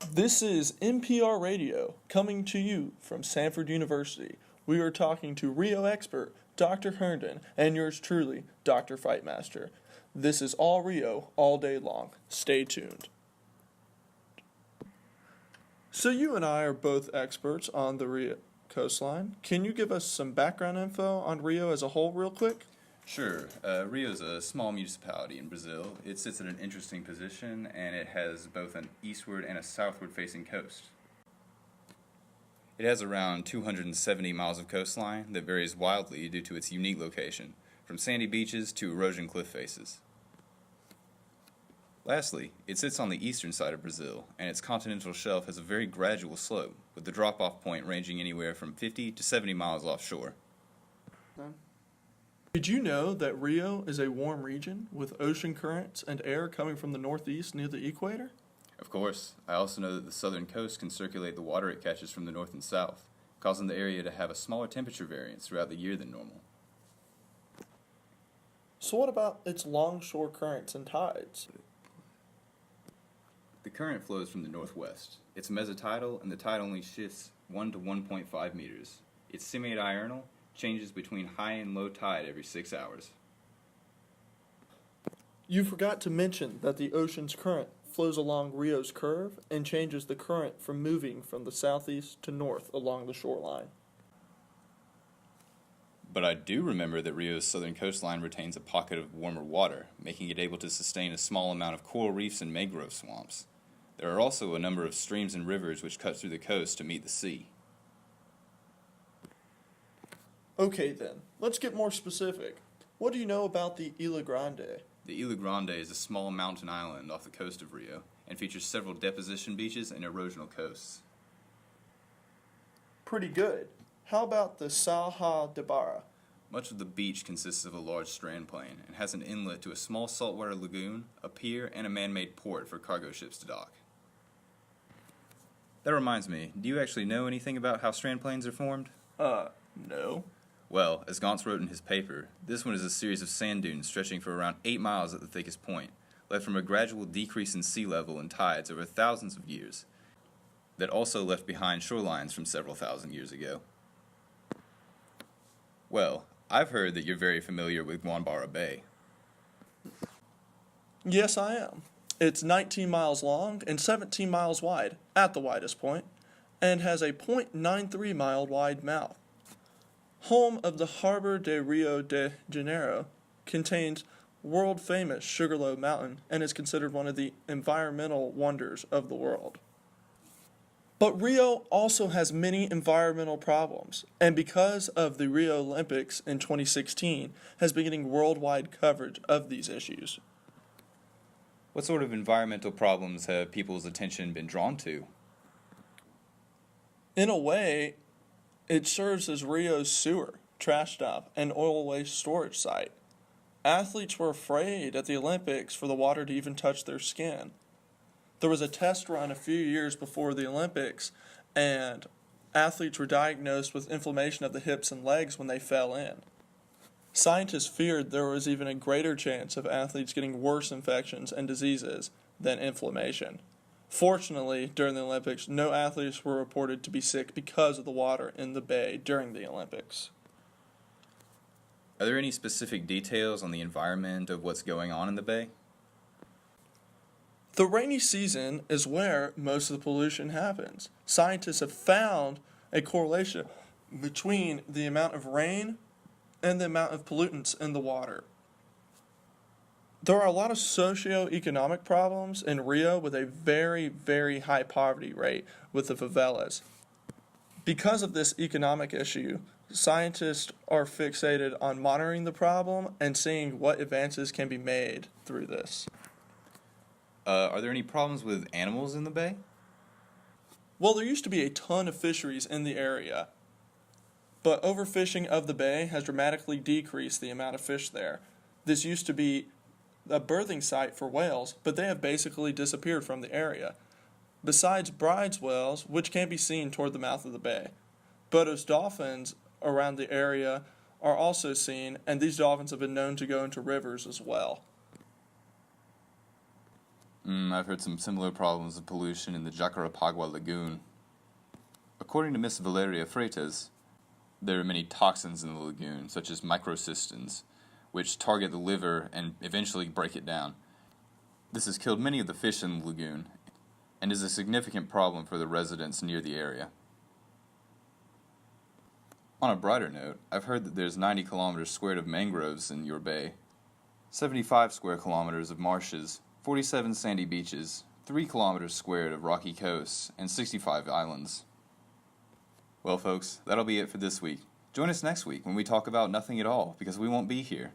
This is NPR Radio coming to you from Sanford University. We are talking to Rio expert Dr. Herndon and yours truly, Dr. Fightmaster. This is all Rio all day long. Stay tuned. So you and I are both experts on the Rio coastline. Can you give us some background info on Rio as a whole real quick? Sure. Rio is a small municipality in Brazil. It sits at an interesting position, and it has both an eastward and a southward facing coast. It has around 270 miles of coastline that varies wildly due to its unique location, from sandy beaches to erosion cliff faces. Lastly, it sits on the eastern side of Brazil, and its continental shelf has a very gradual slope, with the drop-off point ranging anywhere from 50 to 70 miles offshore. Did you know that Rio is a warm region with ocean currents and air coming from the northeast near the equator? Of course, I also know that the southern coast can circulate the water it catches from the north and south, causing the area to have a smaller temperature variance throughout the year than normal. So what about its longshore currents and tides? The current flows from the northwest. It's mesotidal, and the tide only shifts 1 to 1.5 meters. It's semi-diurnal, changes between high and low tide every 6 hours. You forgot to mention that the ocean's current flows along Rio's curve and changes the current from moving from the southeast to north along the shoreline. But I do remember that Rio's southern coastline retains a pocket of warmer water, making it able to sustain a small amount of coral reefs and mangrove swamps. There are also a number of streams and rivers which cut through the coast to meet the sea. Okay then, let's get more specific. What do you know about the Ilha Grande? The Ilha Grande is a small mountain island off the coast of Rio and features several deposition beaches and erosional coasts. Pretty good. How about the Salha de Barra? Much of the beach consists of a large strand plain and has an inlet to a small saltwater lagoon, a pier, and a man-made port for cargo ships to dock. That reminds me, do you actually know anything about how strand plains are formed? No. Well, as Gauntz wrote in his paper, this one is a series of sand dunes stretching for around 8 miles at the thickest point, led from a gradual decrease in sea level and tides over thousands of years, that also left behind shorelines from several thousand years ago. Well, I've heard that you're very familiar with Guanabara Bay. Yes, I am. It's 19 miles long and 17 miles wide, at the widest point, and has a 0.93 mile wide mouth. Home of the Harbor de Rio de Janeiro, contains world-famous Sugarloaf Mountain and is considered one of the environmental wonders of the world. But Rio also has many environmental problems, and because of the Rio Olympics in 2016, has been getting worldwide coverage of these issues. What sort of environmental problems have people's attention been drawn to? In a way, it serves as Rio's sewer, trash dump, and oil waste storage site. Athletes were afraid at the Olympics for the water to even touch their skin. There was a test run a few years before the Olympics, and athletes were diagnosed with inflammation of the hips and legs when they fell in. Scientists feared there was even a greater chance of athletes getting worse infections and diseases than inflammation. Fortunately, during the Olympics, no athletes were reported to be sick because of the water in the bay during the Olympics. Are there any specific details on the environment of what's going on in the bay? The rainy season is where most of the pollution happens. Scientists have found a correlation between the amount of rain and the amount of pollutants in the water. There are a lot of socioeconomic problems in Rio with a very, very high poverty rate with the favelas. Because of this economic issue, scientists are fixated on monitoring the problem and seeing what advances can be made through this. Are there any problems with animals in the bay? Well, there used to be a ton of fisheries in the area, but overfishing of the bay has dramatically decreased the amount of fish there. This used to be a birthing site for whales, but they have basically disappeared from the area. Besides Bride's whales, which can be seen toward the mouth of the bay, Bodos dolphins around the area are also seen, and these dolphins have been known to go into rivers as well. I've heard some similar problems of pollution in the Jacarapagua Lagoon. According to Miss Valeria Freitas, there are many toxins in the lagoon, such as microcystins, which target the liver and eventually break it down. This has killed many of the fish in the lagoon and is a significant problem for the residents near the area. On a brighter note, I've heard that there's 90 kilometers squared of mangroves in your bay, 75 square kilometers of marshes, 47 sandy beaches, 3 kilometers squared of rocky coasts, and 65 islands. Well, folks, that'll be it for this week. Join us next week when we talk about nothing at all, because we won't be here.